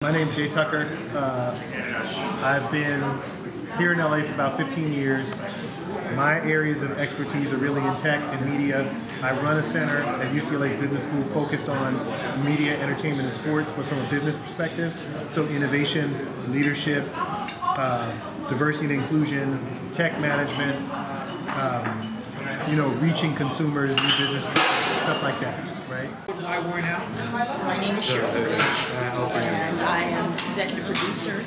My name's Jay Tucker. I've been here in LA for about 15 years. My areas of expertise are really in tech and media. I run a center at UCLA's Business School focused on media, entertainment, and sports, but from a business perspective. So innovation, leadership, diversity and inclusion, tech management, reaching consumers, new business, stuff like that, right? My name is Cheryl Ridge, and I am executive producer,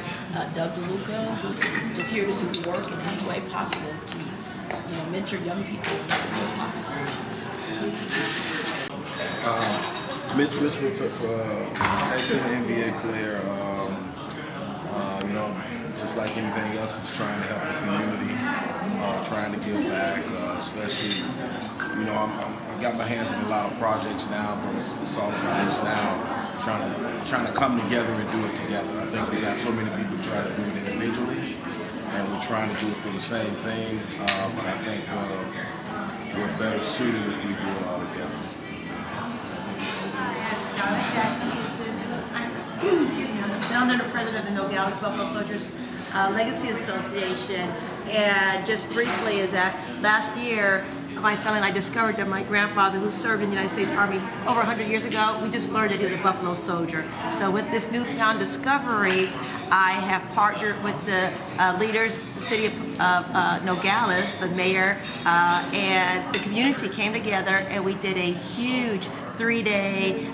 Doug DeLuca, just here to do the work in any way possible to, mentor young people in any way possible. Mitch Richmond, excellent NBA player. Just like anything else, is trying to help the community, trying to give back, especially, I've got my hands in a lot of projects now, but it's all about us now, trying to come together and do it together. I think we got so many people trying to do it individually, and we're trying to do it for the same thing, but I think we're better suited if we do it all together. I'm the founder and president of the Nogales Buffalo Soldiers Legacy Association, and just briefly is that last year my family and I discovered that my grandfather, who served in the United States Army over 100 years ago, we just learned that he was a Buffalo soldier. So with this newfound discovery, I have partnered with the leaders, the city of Nogales, the mayor, and the community came together, and we did a huge 3-day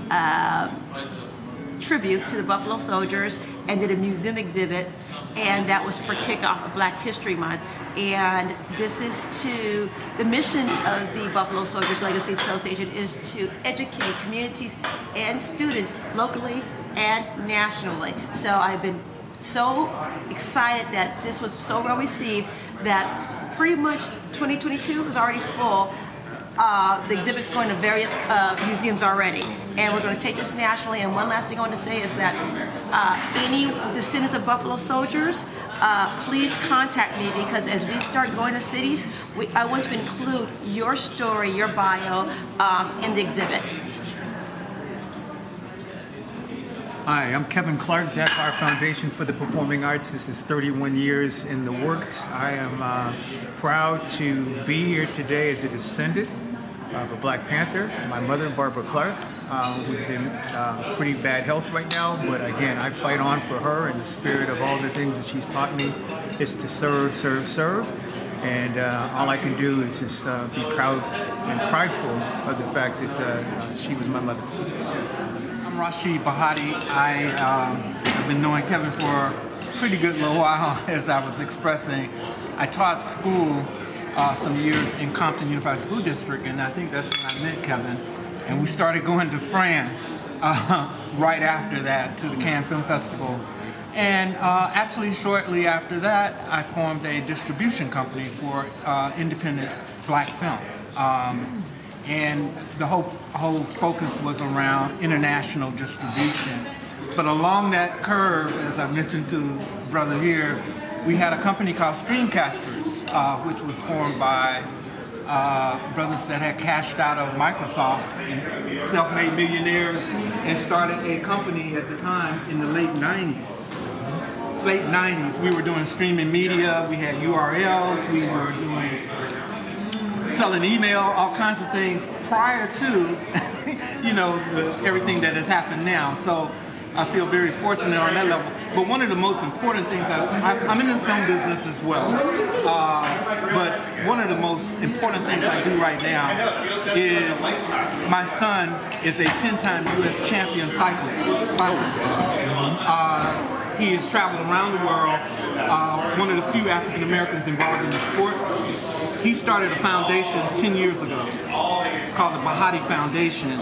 tribute to the Buffalo Soldiers and did a museum exhibit, and that was for kickoff of Black History Month. And this is to, the mission of the Buffalo Soldiers Legacy Association is to educate communities and students locally and nationally. So I've been so excited that this was so well received that pretty much 2022 is already full. The exhibit's going to various museums already, and we're going to take this nationally. And one last thing I want to say is that any descendants of Buffalo Soldiers, please contact me, because as we start going to cities, I want to include your story, your bio, in the exhibit. Hi, I'm Kevin Clark, Jack R. Foundation for the Performing Arts. This is 31 years in the works. I am proud to be here today as a descendant of a Black Panther. My mother, Barbara Clark, who's in pretty bad health right now, but again, I fight on for her, and the spirit of all the things that she's taught me is to serve, serve, serve. And all I can do is just be proud and prideful of the fact that she was my mother. I'm Rashid Bahati. I've been knowing Kevin for a pretty good little while, as I was expressing. I taught school some years in Compton Unified School District, and I think that's when I met Kevin. And we started going to France right after that, to the Cannes Film Festival. And actually shortly after that, I formed a distribution company for independent Black film. And the whole focus was around international distribution. But along that curve, as I mentioned to the brother here, we had a company called Streamcasters, which was formed by brothers that had cashed out of Microsoft and self-made millionaires, and started a company at the time in the late 90s. Late 90s, we were doing streaming media, we had URLs, we were doing selling email, all kinds of things prior to, everything that has happened now. So I feel very fortunate on that level. But one of the most important things, I'm in the film business as well, but one of the most important things I do right now is my son is a 10-time U.S. champion cyclist. He has traveled around the world, one of the few African Americans involved in the sport. He started a foundation 10 years ago. It's called the Bahati Foundation,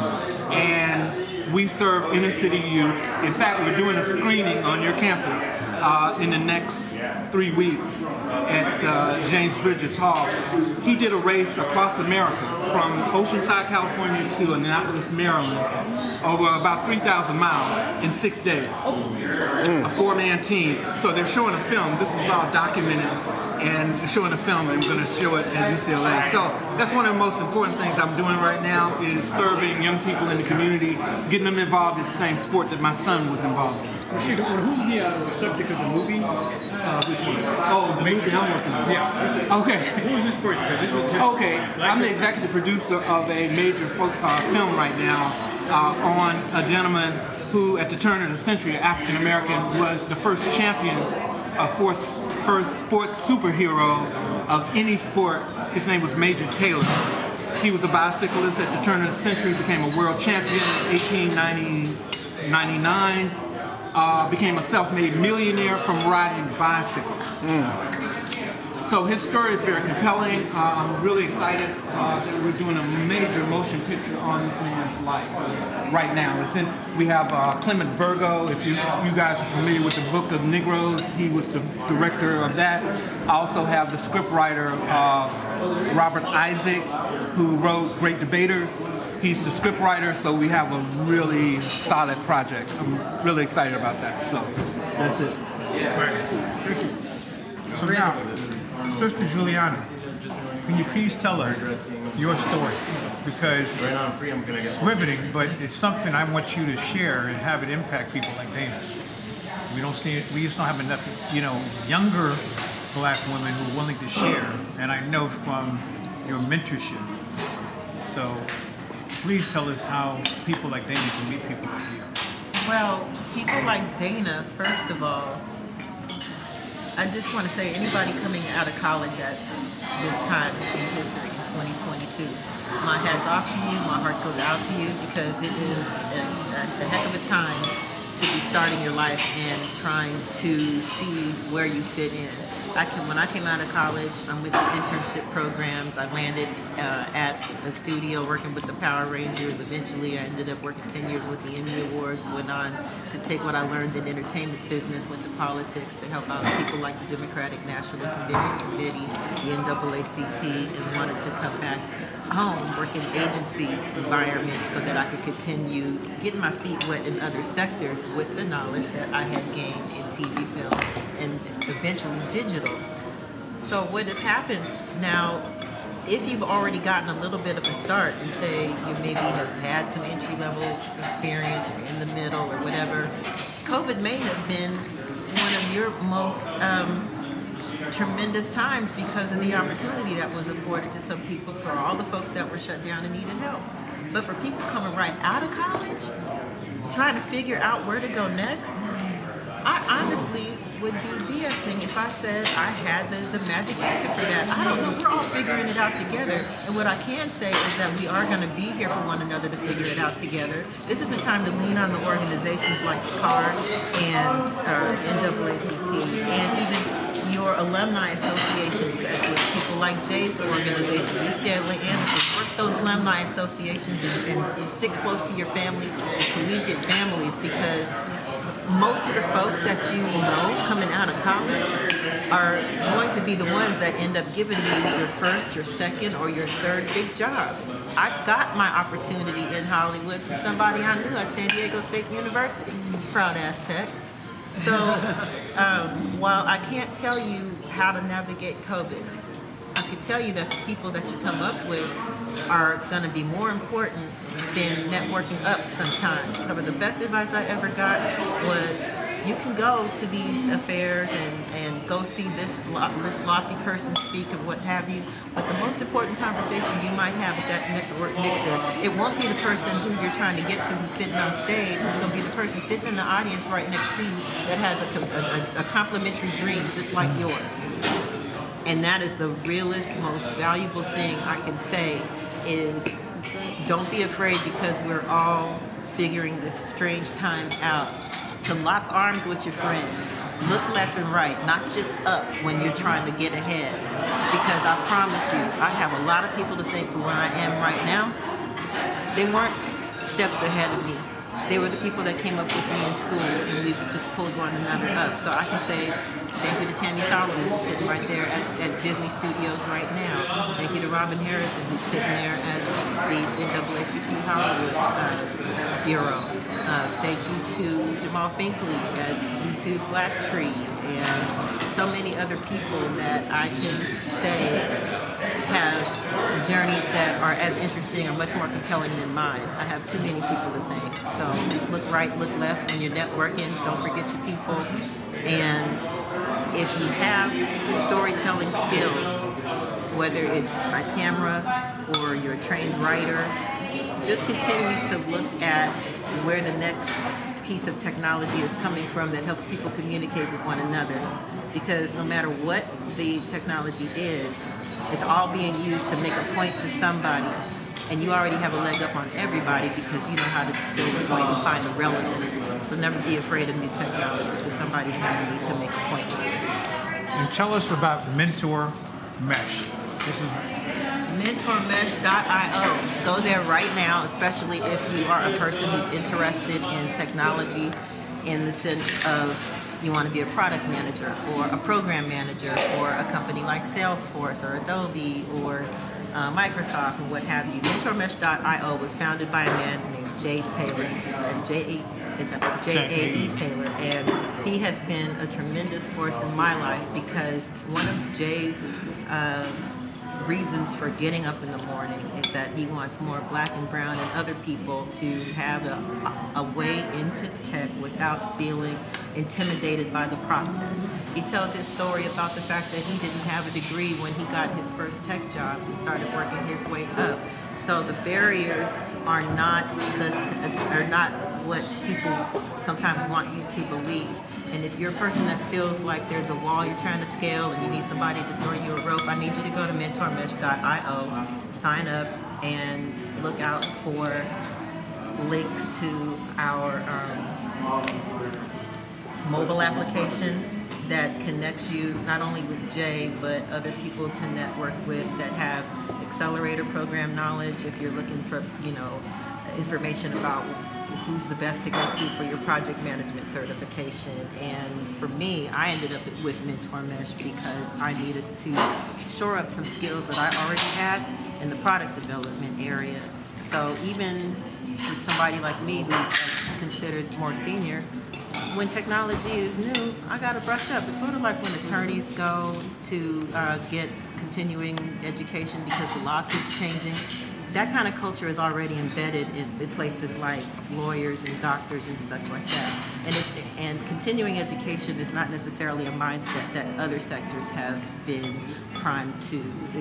and we serve inner city youth. In fact, we're doing a screening on your campus in the next 3 weeks at James Bridges Hall. He did a race across America, from Oceanside, California to Annapolis, Maryland, over about 3,000 miles in 6 days. A 4-man team. So they're showing a film. This was all documented, and showing a film, and we're going to show it at UCLA. So that's one of the most important things I'm doing right now, is serving young people in the community, getting them involved in the same sport that my son was involved in. Who's the subject of the movie? Which one? Oh, the movie I'm working on. Yeah. Okay. Who is this person? 'Cause this is just Okay, I'm the executive producer of a major film right now on a gentleman who, at the turn of the century, African American, was the first champion, first sports superhero of any sport. His name was Major Taylor. He was a bicyclist at the turn of the century, became a world champion in 1899, became a self-made millionaire from riding bicycles. So his story is very compelling. I'm really excited that we're doing a major motion picture on this man's life right now. We have Clement Virgo. If you guys are familiar with the Book of Negroes, he was the director of that. I also have the scriptwriter Robert Isaac, who wrote Great Debaters. He's the scriptwriter, so we have a really solid project. I'm really excited about that. So that's it. So now, Sister Juliana, can you please tell us your story? Because it's riveting, but it's something I want you to share and have it impact people like Dana. We don't see it. We just don't have enough, younger black women who are willing to share. And I know from your mentorship. So please tell us how people like Dana can meet people like you. Well, people like Dana, first of all, I just want to say anybody coming out of college at this time in history, in 2022, my hat's off to you, my heart goes out to you, because it is a heck of a time to be starting your life and trying to see where you fit in. When I came out of college, I'm with the internship programs. I landed at a studio working with the Power Rangers. Eventually, I ended up working 10 years with the Emmy Awards. Went on to take what I learned in entertainment business, went to politics to help out people like the Democratic National Convention Committee, the NAACP, and wanted to come back home, work in agency environment so that I could continue getting my feet wet in other sectors with the knowledge that I had gained in TV, film, and eventually digital. So what has happened now, if you've already gotten a little bit of a start and say you maybe have had some entry-level experience or in the middle or whatever, COVID may have been one of your most tremendous times because of the opportunity that was afforded to some people, for all the folks that were shut down and needed help. But for people coming right out of college, trying to figure out where to go next, I honestly would be BSing if I said I had the magic answer for that. I don't know. We're all figuring it out together. And what I can say is that we are going to be here for one another to figure it out together. This is a time to lean on the organizations like CARD and NAACP and even your alumni associations with people like Jay's organization, UCLA Anderson. Work those alumni associations and stick close to your family and collegiate families, because most of the folks that you know coming out of college are going to be the ones that end up giving you your first, your second, or your third big jobs. I got my opportunity in Hollywood from somebody I knew at San Diego State University, proud Aztec. So while I can't tell you how to navigate COVID, I can tell you that the people that you come up with are going to be more important than networking up sometimes. Some of the best advice I ever got was, you can go to these affairs and go see this lofty person speak and what have you, but the most important conversation you might have at that network mixer, it won't be the person who you're trying to get to who's sitting on stage. It's going to be the person sitting in the audience right next to you that has a complimentary dream just like yours. And that is the realest, most valuable thing I can say is, don't be afraid, because we're all figuring this strange time out, to lock arms with your friends. Look left and right, not just up when you're trying to get ahead. Because I promise you, I have a lot of people to thank for where I am right now. They weren't steps ahead of me. They were the people that came up with me in school, and we just pulled one another up. So I can say thank you to Tammy Solomon, who's sitting right there at Disney Studios right now. Thank you to Robin Harrison, who's sitting there at the NAACP Hollywood Bureau. Thank you to Jamal Finkley at YouTube Black Tree and so many other people that I can say have journeys that are as interesting or much more compelling than mine. I have too many people to thank. So look right, look left when you're networking. Don't forget your people. And if you have storytelling skills, whether it's by camera or you're a trained writer, just continue to look at where the next piece of technology is coming from that helps people communicate with one another. Because no matter what the technology is, it's all being used to make a point to somebody. And you already have a leg up on everybody because you know how to distill the point and find the relevance. So never be afraid of new technology because somebody's going to need to make a point with it. And tell us about Mentor Mesh. This is MentorMesh.io. Go there right now, especially if you are a person who's interested in technology in the sense of you want to be a product manager or a program manager for a company like Salesforce or Adobe or Microsoft and what have you. MentorMesh.io was founded by a man named Jay Taylor. That's J-A-E Taylor. And he has been a tremendous force in my life because one of Jay's reasons for getting up in the morning is that he wants more black and brown and other people to have a way into tech without feeling intimidated by the process. He tells his story about the fact that he didn't have a degree when he got his first tech jobs and started working his way up. So the barriers are not what people sometimes want you to believe. And if you're a person that feels like there's a wall you're trying to scale and you need somebody to throw you a rope, I need you to go to mentormesh.io, sign up, and look out for links to our mobile application that connects you not only with Jay, but other people to network with that have accelerator program knowledge. If you're looking for, information about who's the best to go to for your project management certification. And for me, I ended up with Mentor Mesh because I needed to shore up some skills that I already had in the product development area. So even with somebody like me who's considered more senior, when technology is new, I got to brush up. It's sort of like when attorneys go to get continuing education because the law keeps changing. That kind of culture is already embedded in places like lawyers and doctors and stuff like that. And continuing education is not necessarily a mindset that other sectors have been primed to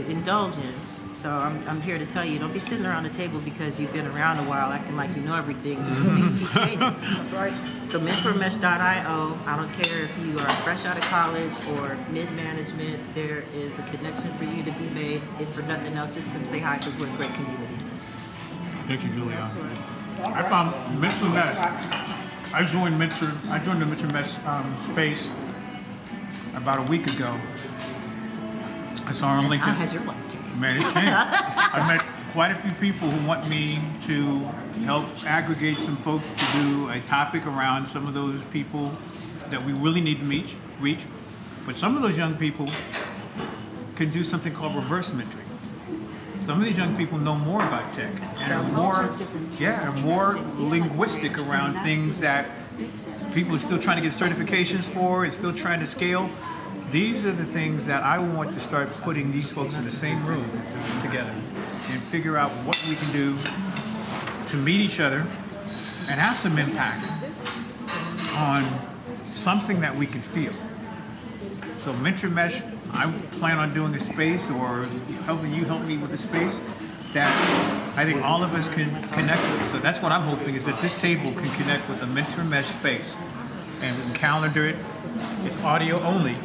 indulge in. So I'm here to tell you, don't be sitting around the table because you've been around a while acting like you know everything. Things keep changing. Right? So mentormesh.io, I don't care if you are fresh out of college or mid-management, there is a connection for you to be made. If for nothing else, just come say hi because we're a great community. Thank you, Julia. I found Mentor Mesh. I joined the Mentor Mesh space about a week ago. I saw her on LinkedIn. How has your life changed? Man, it changed. I met quite a few people who want me to help aggregate some folks to do a topic around some of those people that we really need to reach. But some of those young people can do something called reverse mentoring. Some of these young people know more about tech and are more linguistic around things that people are still trying to get certifications for and still trying to scale. These are the things that I want to start putting these folks in the same room together and figure out what we can do to meet each other and have some impact on something that we can feel. So Mentor Mesh, I plan on doing a space or helping you help me with a space that I think all of us can connect with. So that's what I'm hoping is that this table can connect with a Mentor Mesh space and we can calendar it. It's audio only.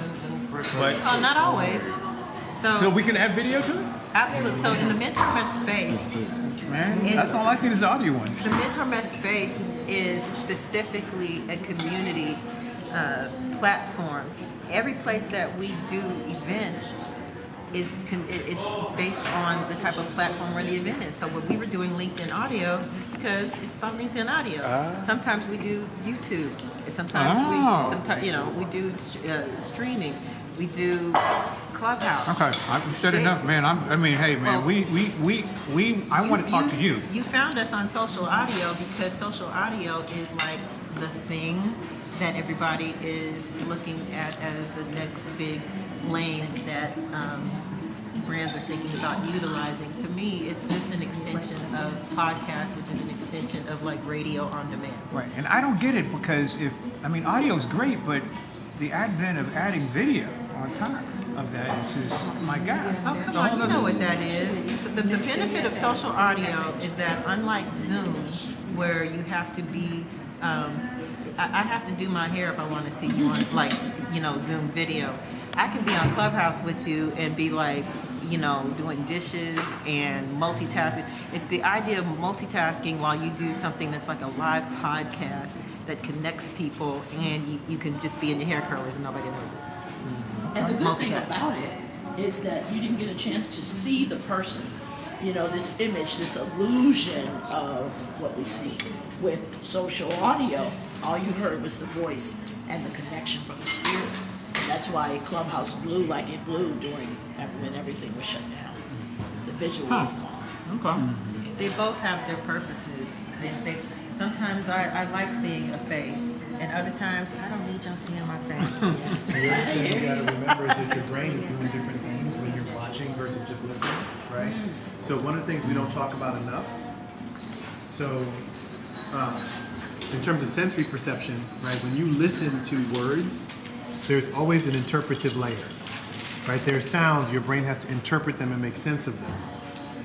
But Not always. so we can add video to it? Absolutely. So in the Mentor Mesh space, Man, that's all I see is the audio one. the Mentor Mesh space is specifically a community platform. Every place that we do events it's based on the type of platform where the event is. So when we were doing LinkedIn audio, it's because it's about LinkedIn audio. Sometimes we do YouTube. Sometimes we do streaming. We do Clubhouse. Okay, I've said enough, man. Hey, man, I want to talk to you. You found us on social audio because social audio is like the thing that everybody is looking at as the next big lane that brands are thinking about utilizing. To me, it's just an extension of podcast, which is an extension of like radio on demand. Right, and I don't get it because audio is great, but the advent of adding video on top of that is my God. Oh, come on, you know what that is. So the benefit of social audio is that unlike Zoom, where you have to be, I have to do my hair if I want to see you on, like, Zoom video. I can be on Clubhouse with you and be like, doing dishes and multitasking. It's the idea of multitasking while you do something that's like a live podcast that connects people, and you can just be in your hair curlers and nobody knows it. And the good thing about it is that you didn't get a chance to see the person. This image, this illusion of what we see. With social audio, all you heard was the voice and the connection from the spirit. And that's why Clubhouse blew like it blew when everything was shut down. The visual was gone. Okay. They both have their purposes. Sometimes I like seeing a face, and other times I don't need y'all seeing my face. The other thing you gotta remember is that your brain is doing different things when you're watching versus just listening, right? So one of the things we don't talk about enough, in terms of sensory perception, right, when you listen to words, there's always an interpretive layer, right? There are sounds, your brain has to interpret them and make sense of them.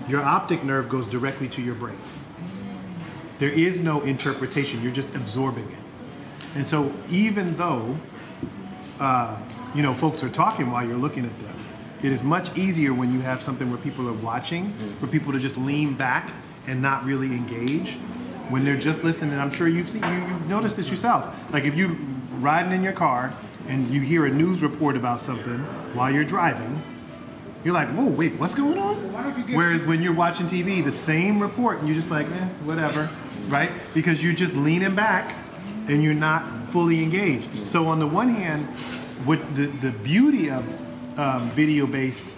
Your optic nerve goes directly to your brain. There is no interpretation, you're just absorbing it. And so even though, folks are talking while you're looking at them, it is much easier when you have something where people are watching, for people to just lean back and not really engage. When they're just listening, and I'm sure you've noticed this yourself. Like if you're riding in your car and you hear a news report about something while you're driving, you're like, whoa, wait, what's going on? Whereas when you're watching TV, the same report, and you're just like, whatever, right? Because you're just leaning back and you're not fully engaged. So on the one hand, what the beauty of video-based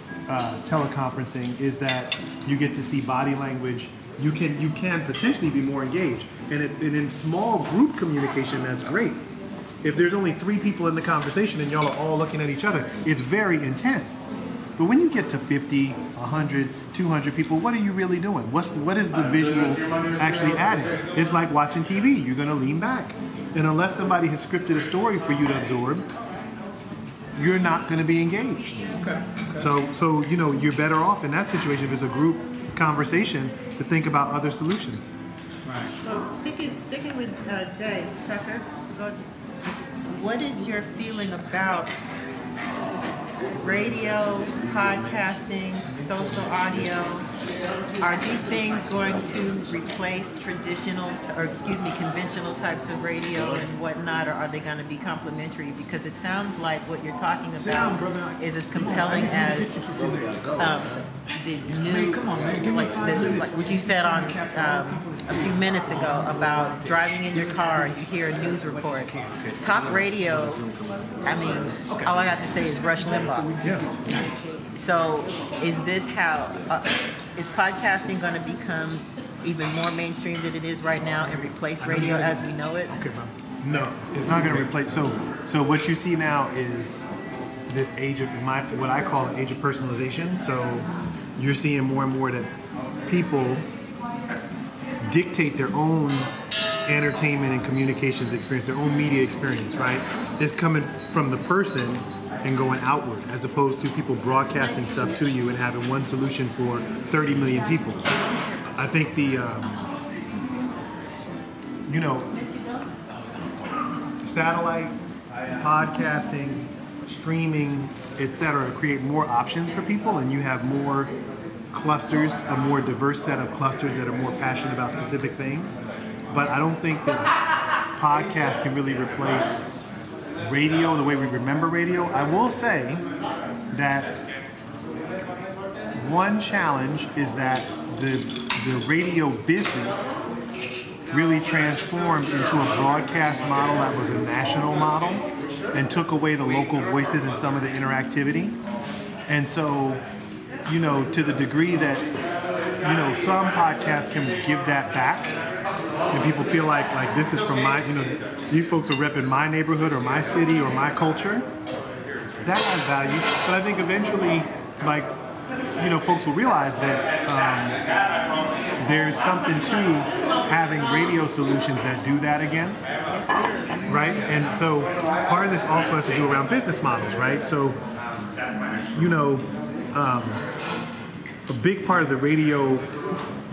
teleconferencing is that you get to see body language. You can potentially be more engaged. And in small group communication, that's great. If there's only 3 people in the conversation and y'all are all looking at each other, it's very intense. But when you get to 50, 100, 200 people, what are you really doing? What is the visual actually adding? It's like watching TV. You're going to lean back. And unless somebody has scripted a story for you to absorb, you're not going to be engaged. Okay. So you're better off in that situation if it's a group conversation to think about other solutions. Right. Well, sticking with Jay Tucker, what is your feeling about radio, podcasting, social audio? Are these things going to replace conventional types of radio and whatnot, or are they going to be complementary? Because it sounds like what you're talking about is as compelling as the new, like what you said on a few minutes ago about driving in your car and you hear a news report. Talk radio, all I got to say is Rush Limbaugh. Yeah. So is this is podcasting going to become even more mainstream than it is right now and replace radio as we know it? Okay, no, it's not going to replace. So what you see now is this age of what I call the age of personalization. So you're seeing more and more that people dictate their own entertainment and communications experience, their own media experience, right? It's coming from the person and going outward, as opposed to people broadcasting stuff to you and having one solution for 30 million people. I think the, satellite, podcasting, streaming, etc., create more options for people, and you have more clusters, a more diverse set of clusters that are more passionate about specific things. But I don't think that podcasts can really replace radio the way we remember radio. I will say that one challenge is that the radio business really transformed into a broadcast model that was a national model. and took away the local voices and some of the interactivity. And so, you know, to the degree that, you know, some podcasts can give that back, and people feel like this is from my, you know, these folks are repping my neighborhood or my city or my culture, that has value. But I think eventually, like, you know, folks will realize that there's something to having radio solutions that do that again, right? And so part of this also has to do around business models, right? So, you know, a big part of the radio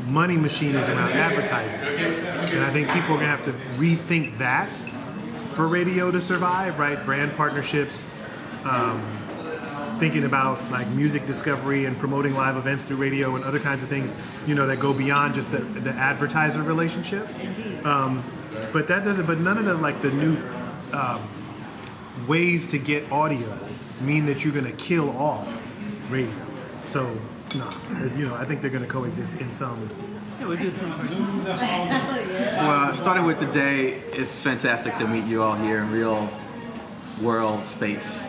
money machine is around advertising. And I think people are gonna have to rethink that for radio to survive, right? Brand partnerships, thinking about like music discovery and promoting live events through radio and other kinds of things, you know, that go beyond just the advertiser relationship. But that doesn't, but none of the new ways to get audio mean that you're gonna kill off radio. So, no, you know, I think they're gonna coexist in some. Well, starting with today, it's fantastic to meet you all here in real world space.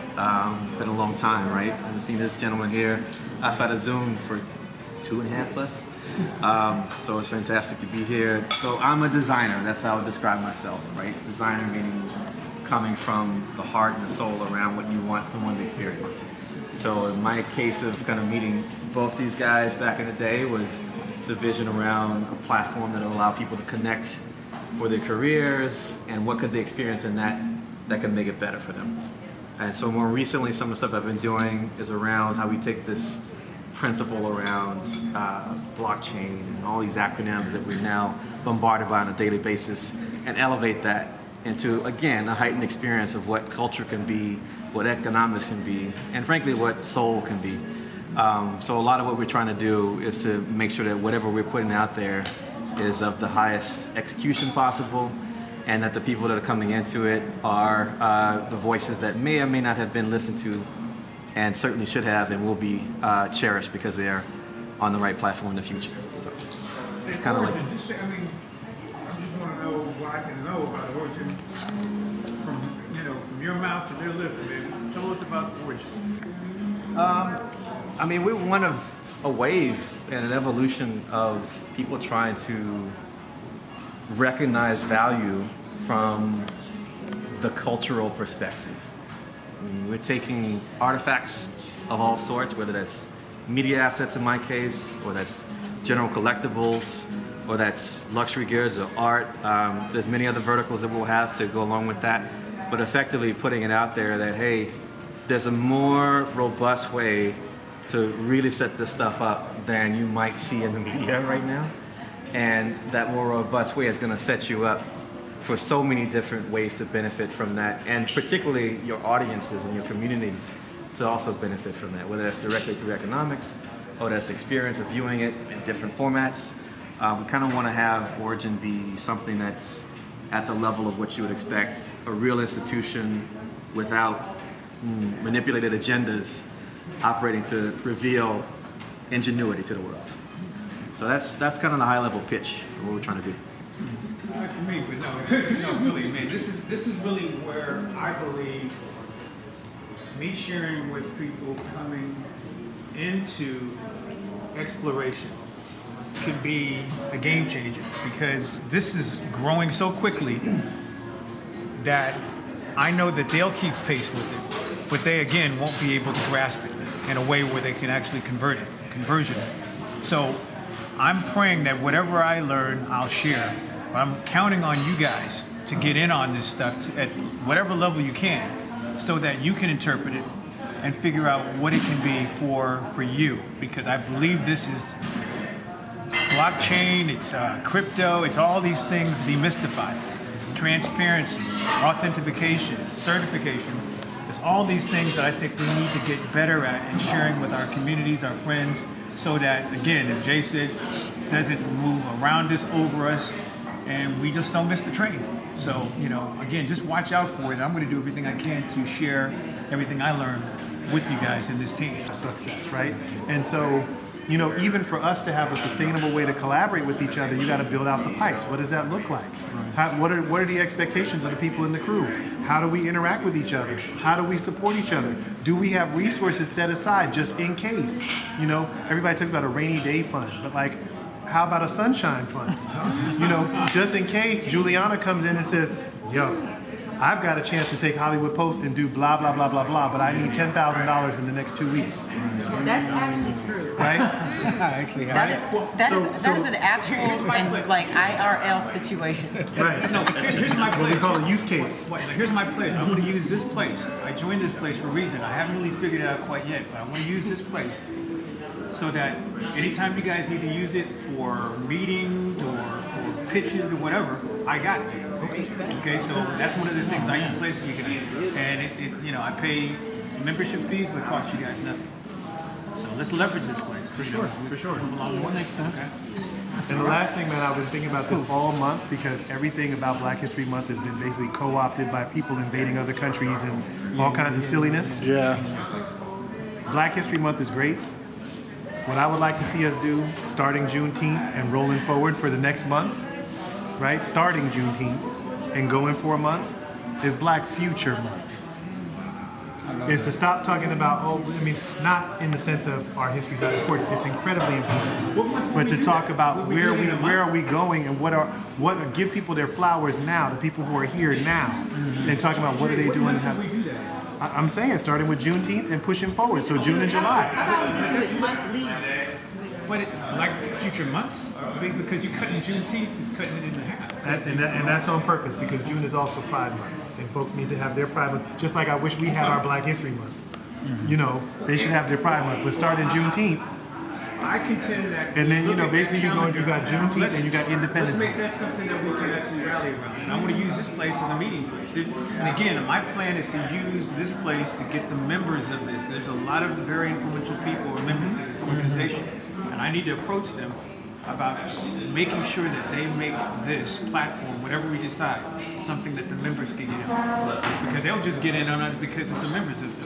Been a long time, right? I haven't seen this gentleman here outside of Zoom for 2.5 plus. So it's fantastic to be here. So I'm a designer. That's how I would describe myself, right? Designer meaning coming from the heart and the soul around what you want someone to experience. So in my case of kind of meeting both these guys back in the day was the vision around a platform that will allow people to connect for their careers and what could they experience in that could make it better for them. And so more recently, some of the stuff I've been doing is around how we take this principle around blockchain and all these acronyms that we're now bombarded by on a daily basis and elevate that into, again, a heightened experience of what culture can be, what economics can be, and frankly, what soul can be. So a lot of what we're trying to do is to make sure that whatever we're putting out there is of the highest execution possible, and that the people that are coming into it are the voices that may or may not have been listened to, and certainly should have and will be cherished because they're on the right platform in the future. So it's kind of like. I just want to know what I can know about Origin from your mouth to their lips, man. Tell us about Origin. I mean, we're one of a wave and an evolution of people trying to recognize value from the cultural perspective. I mean, we're taking artifacts of all sorts, whether that's media assets in my case, or that's general collectibles, or that's luxury goods or art. There's many other verticals that we'll have to go along with that, but effectively putting it out there that, hey, there's a more robust way to really set this stuff up than you might see in the media right now. And that more robust way is going to set you up for so many different ways to benefit from that, and particularly your audiences and your communities to also benefit from that, whether that's directly through economics or that's experience of viewing it in different formats. We kind of want to have Origin be something that's at the level of what you would expect a real institution without manipulated agendas operating to reveal ingenuity to the world. So that's kind of the high level pitch of what we're trying to do. Not for me, but no, really, man. This is really where I believe me sharing with people coming into exploration could be a game changer, because this is growing so quickly that I know that they'll keep pace with it, but they again won't be able to grasp it in a way where they can actually conversion. So I'm praying that whatever I learn, I'll share. But I'm counting on you guys to get in on this stuff at whatever level you can, so that you can interpret it and figure out what it can be for you. Because I believe this is blockchain, it's crypto, it's all these things demystified. Transparency, authentication, certification. It's all these things that I think we need to get better at and sharing with our communities, our friends, so that, again, as Jay said, it doesn't move around us, over us, and we just don't miss the train. So, again, just watch out for it. I'm going to do everything I can to share everything I learned with you guys in this team. Success, right? And so, even for us to have a sustainable way to collaborate with each other, you got to build out the pipes. What does that look like? What are the expectations of the people in the crew? How do we interact with each other? How do we support each other? Do we have resources set aside just in case? You know, everybody talks about a rainy day fund, but like, how about a sunshine fund? You know, just in case Juliana comes in and says, yo, I've got a chance to take Hollywood Post and do blah, blah, blah, blah, blah, but I need $10,000 in the next 2 weeks. That's actually true. Right? Actually, That is an actual and like IRL situation. Right. No, here's my What we place. call a use case. Here's my place. I'm going to use this place. I joined this place for a reason. I haven't really figured it out quite yet, but I want to use this place so that anytime you guys need to use it for meetings or for pitches or whatever, I got it. Okay, so that's one of the things I can place for you guys. And it you know, I pay membership fees, but it costs you guys nothing. So let's leverage this place. For sure, for sure. Move along. What makes sense? Okay. And the last thing, man, I was thinking about this all month because everything about Black History Month has been basically co-opted by people invading other countries and all kinds of silliness. Yeah. Black History Month is great. What I would like to see us do, starting Juneteenth and rolling forward for the next month, right? Starting Juneteenth and going for a month, is Black Future Month. Is to stop talking about, not in the sense of our history's not important. It's incredibly important. But to talk about where are we going and give people their flowers now, the people who are here now, and talking about what are they doing. I'm saying starting with Juneteenth and pushing forward. So June and July. But like future months are big because you're cutting Juneteenth, is cutting it in half. And that's on purpose because June is also Pride Month. And folks need to have their Pride Month. Just like I wish we had our Black History Month. You know, they should have their Pride Month. But starting Juneteenth. I contend that. And then, you know, basically you got Juneteenth and you got Independence Let's Day. make that something that we can actually rally around. And I'm going to use this place as a meeting place. And again, my plan is to use this place to get the members of this. There's a lot of very influential people or members of this organization. And I need to approach them about making sure that they make this platform, whatever we decide, something that the members can get in. Because they'll just get in on it because it's the members of it.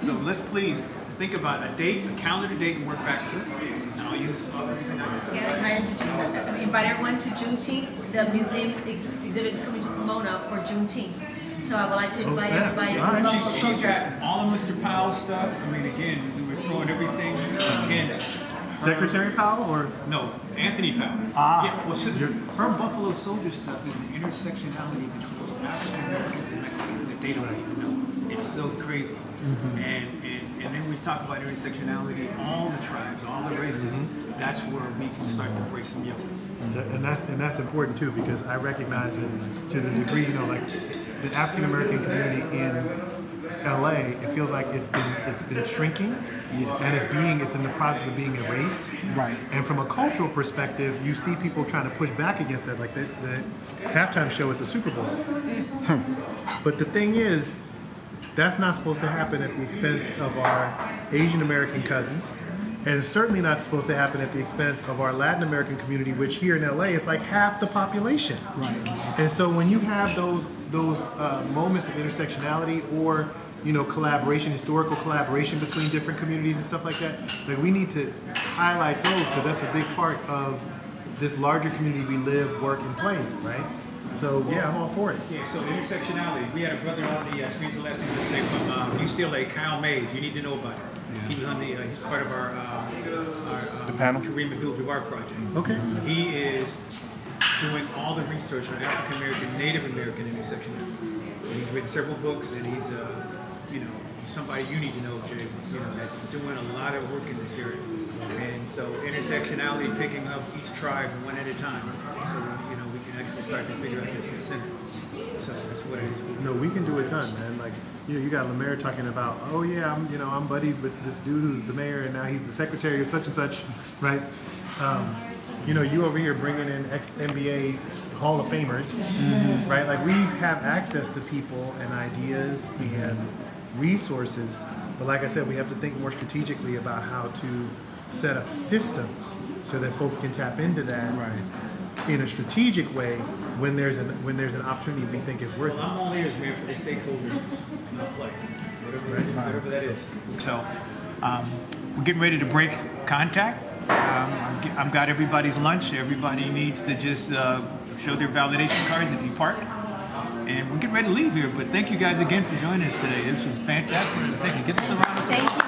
So let's please think about a date, a calendar date, and work backwards. And I'll use everything I can. Can I introduce myself? Invite everyone to Juneteenth. The museum exhibit is coming to Pomona for Juneteenth. So I would like to invite everybody to Buffalo She's Soldier. got all of Mr. Powell's stuff. I mean, again, we're throwing everything against Secretary Powell or? No, Anthony Powell. Yeah, well, so her Buffalo Soldier stuff is the intersectionality between African Americans and Mexicans that they don't even know. It's so crazy. And then we talk about intersectionality, all the tribes, all the races. That's where we can start to break some yoke. And that's important too because I recognize that to the degree, you know, like the African American community in LA, it feels like it's been shrinking, and it's in the process of being erased. Right. And from a cultural perspective, you see people trying to push back against that, like the halftime show at the Super Bowl. But the thing is, that's not supposed to happen at the expense of our Asian American cousins, and it's certainly not supposed to happen at the expense of our Latin American community, which here in LA is like half the population. Right. And so when you have those moments of intersectionality or collaboration, historical collaboration between different communities and stuff like that, like we need to highlight those because that's a big part of this larger community we live, work, and play in, right? So yeah, I'm all for it. Yeah, so intersectionality. We had a brother on the screen the last thing to say from UCLA, Kyle Mays. You need to know about it. Yeah. He was on the he's part of our panel Kareem Abdul-Jabbar project. Okay. He is doing all the research on African American, Native American intersectionality. He's written several books, and he's somebody you need to know, Jay. That's doing a lot of work in this area. And so intersectionality, picking up each tribe one at a time. So we can actually start to figure out this in the center. So that's what it is. No, we can do a ton, man. Like you got Lemaire talking about, oh yeah, I'm buddies with this dude who's the mayor, and now he's the secretary of such and such, right? You over here bringing in ex-NBA Hall of Famers, right? Like we have access to people and ideas and resources, but like I said, we have to think more strategically about how to set up systems so that folks can tap into that in a strategic way when there's an opportunity we think is worth it. I'm all ears, man, for the stakeholder play, whatever that is. So we're getting ready to break contact. I've got everybody's lunch. Everybody needs to just show their validation cards if you park. And we're getting ready to leave here, but thank you guys again for joining us today. This was fantastic. So thank you. Give us a round of applause. Thank